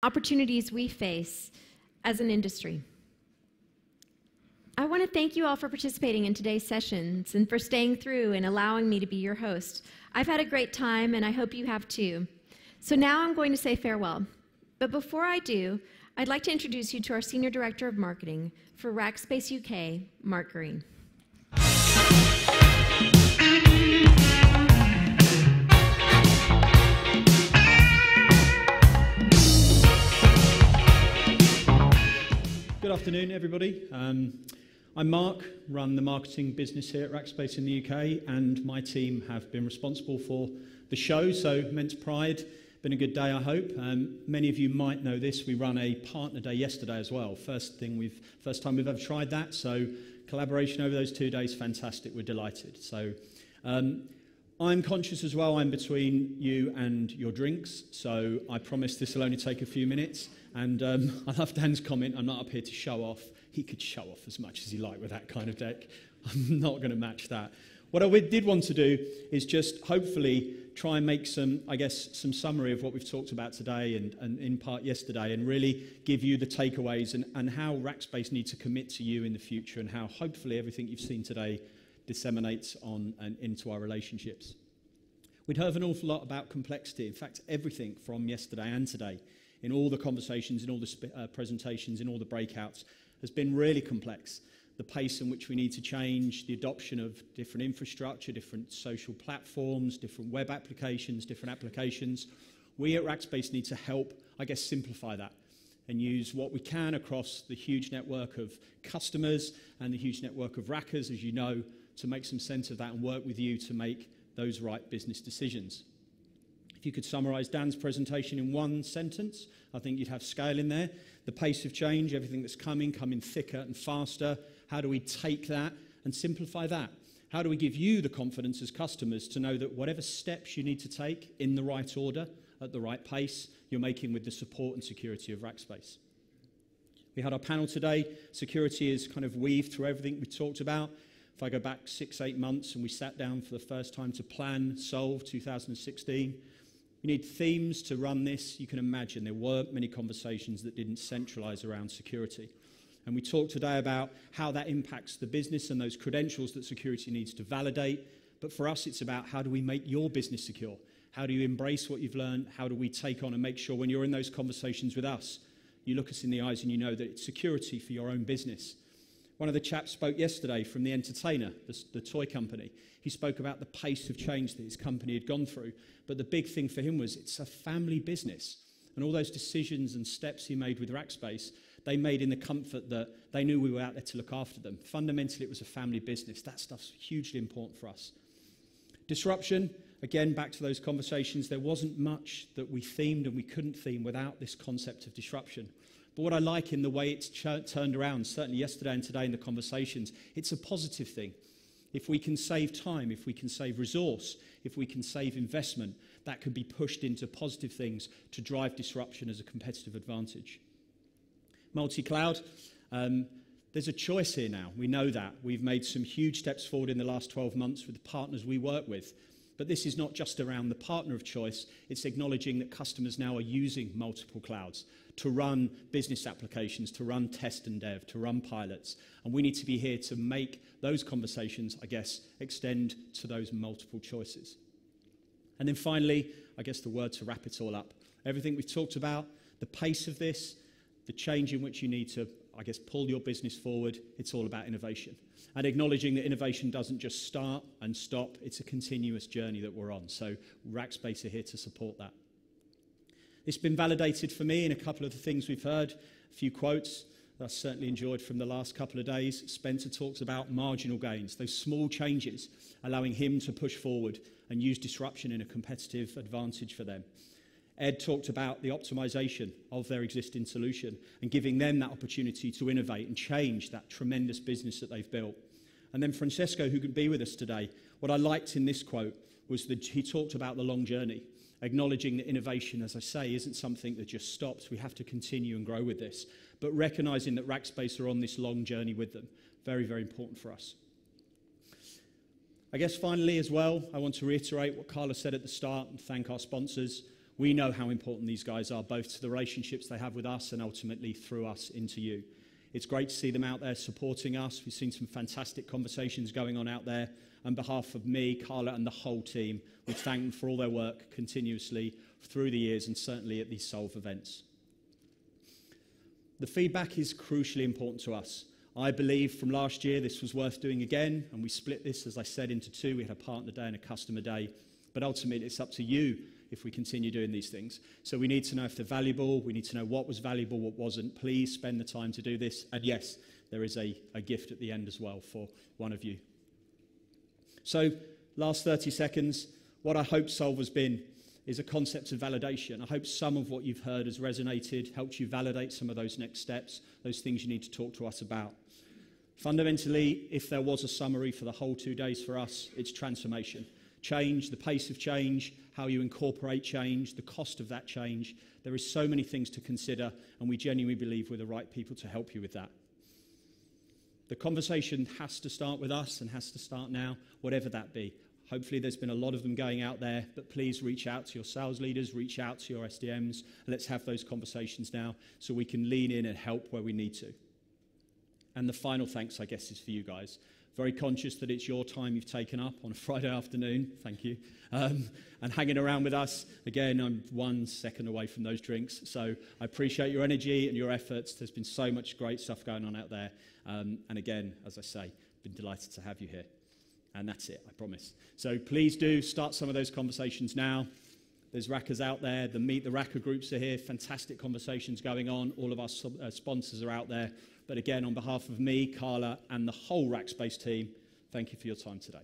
opportunities we face as an industry. I want to thank you all for participating in today's sessions and for staying through and allowing me to be your host. I've had a great time, and I hope you have too. So now I'm going to say farewell. But before I do, I'd like to introduce you to our Senior Director of Marketing for Rackspace UK, Mark Green. Good afternoon, everybody. I'm Mark, run the marketing business here at Rackspace in the UK, and my team have been responsible for the show, so immense pride. Been a good day, I hope. Many of you might know this. We run a partner day yesterday as well. First time we've ever tried that, so collaboration over those 2 days, fantastic. We're delighted. So I'm conscious as well, I'm between you and your drinks, so I promise this will only take a few minutes. And I love Dan's comment, I'm not up here to show off. He could show off as much as he liked with that kind of deck. I'm not going to match that. What I did want to do is just hopefully try and make some summary of what we've talked about today and in part yesterday, and really give you the takeaways and how Rackspace needs to commit to you in the future, and how hopefully everything you've seen today disseminates on and into our relationships. We'd heard an awful lot about complexity. In fact, everything from yesterday and today, in all the conversations, in all the presentations, in all the breakouts, has been really complex. The pace in which we need to change, the adoption of different infrastructure, different social platforms, different web applications, different applications. We at Rackspace need to help, simplify that and use what we can across the huge network of customers and the huge network of Rackers, as you know, to make some sense of that and work with you to make those right business decisions. If you could summarize Dan's presentation in one sentence, I think you'd have scale in there. The pace of change, everything that's coming thicker and faster. How do we take that and simplify that? How do we give you the confidence as customers to know that whatever steps you need to take in the right order, at the right pace, you're making with the support and security of Rackspace? We had our panel today. Security is kind of weaved through everything we talked about. If I go back 6-8 months and we sat down for the first time to plan, solve 2016, you need themes to run this. You can imagine there weren't many conversations that didn't centralize around security. And we talked today about how that impacts the business and those credentials that security needs to validate. But for us, it's about how do we make your business secure? How do you embrace what you've learned? How do we take on and make sure when you're in those conversations with us, you look us in the eyes and you know that it's security for your own business. One of the chaps spoke yesterday from the Entertainer, the toy company. He spoke about the pace of change that his company had gone through. But the big thing for him was it's a family business. And all those decisions and steps he made with Rackspace, they made in the comfort that they knew we were out there to look after them. Fundamentally, it was a family business. That stuff's hugely important for us. Disruption, again, back to those conversations, there wasn't much that we themed and we couldn't theme without this concept of disruption. But what I like in the way it's turned around, certainly yesterday and today in the conversations, it's a positive thing. If we can save time, if we can save resource, if we can save investment, that could be pushed into positive things to drive disruption as a competitive advantage. MultiCloud, there's a choice here now. We know that. We've made some huge steps forward in the last 12 months with the partners we work with. But this is not just around the partner of choice. It's acknowledging that customers now are using multiple clouds to run business applications, to run test and dev, to run pilots. And we need to be here to make those conversations, extend to those multiple choices. And then finally, the word to wrap it all up. Everything we've talked about, the pace of this, the change in which you need to, pull your business forward, it's all about innovation. And acknowledging that innovation doesn't just start and stop, it's a continuous journey that we're on. So Rackspace are here to support that. It's been validated for me in a couple of the things we've heard, a few quotes that I certainly enjoyed from the last couple of days. Spencer talks about marginal gains, those small changes, allowing him to push forward and use disruption in a competitive advantage for them. Ed talked about the optimization of their existing solution and giving them that opportunity to innovate and change that tremendous business that they've built. And then Francesco, who could be with us today, what I liked in this quote was that he talked about the long journey, acknowledging that innovation, as I say, isn't something that just stops. We have to continue and grow with this, but recognizing that Rackspace are on this long journey with them. Very, very important for us. Finally as well, I want to reiterate what Carla said at the start and thank our sponsors. We know how important these guys are, both to the relationships they have with us and ultimately through us into you. It's great to see them out there supporting us. We've seen some fantastic conversations going on out there. On behalf of me, Carla, and the whole team, we thank them for all their work continuously through the years and certainly at these Solve events. The feedback is crucially important to us. I believe from last year this was worth doing again, and we split this, as I said, into two. We had a partner day and a customer day, but ultimately it's up to you if we continue doing these things. So we need to know if they're valuable, we need to know what was valuable, what wasn't. Please spend the time to do this, and yes, there is a gift at the end as well for one of you. So, last 30 seconds, what I hope Solve has been is a concept of validation. I hope some of what you've heard has resonated, helped you validate some of those next steps, those things you need to talk to us about. Fundamentally, if there was a summary for the whole 2 days for us, it's transformation. Change, the pace of change, how you incorporate change, the cost of that change. There is so many things to consider, and we genuinely believe we're the right people to help you with that. The conversation has to start with us and has to start now, whatever that be. Hopefully there's been a lot of them going out there, but please reach out to your sales leaders, reach out to your SDMs, and let's have those conversations now so we can lean in and help where we need to. And the final thanks, I guess, is for you guys. Very conscious that it's your time you've taken up on a Friday afternoon, thank you, and hanging around with us. Again, I'm 1 second away from those drinks, so I appreciate your energy and your efforts. There's been so much great stuff going on out there, and again, as I say, been delighted to have you here. And that's it, I promise. So please do start some of those conversations now. There's Rackers out there. The Meet the Racker groups are here. Fantastic conversations going on. All of our sponsors are out there. But again, on behalf of me, Carla, and the whole Rackspace team, thank you for your time today.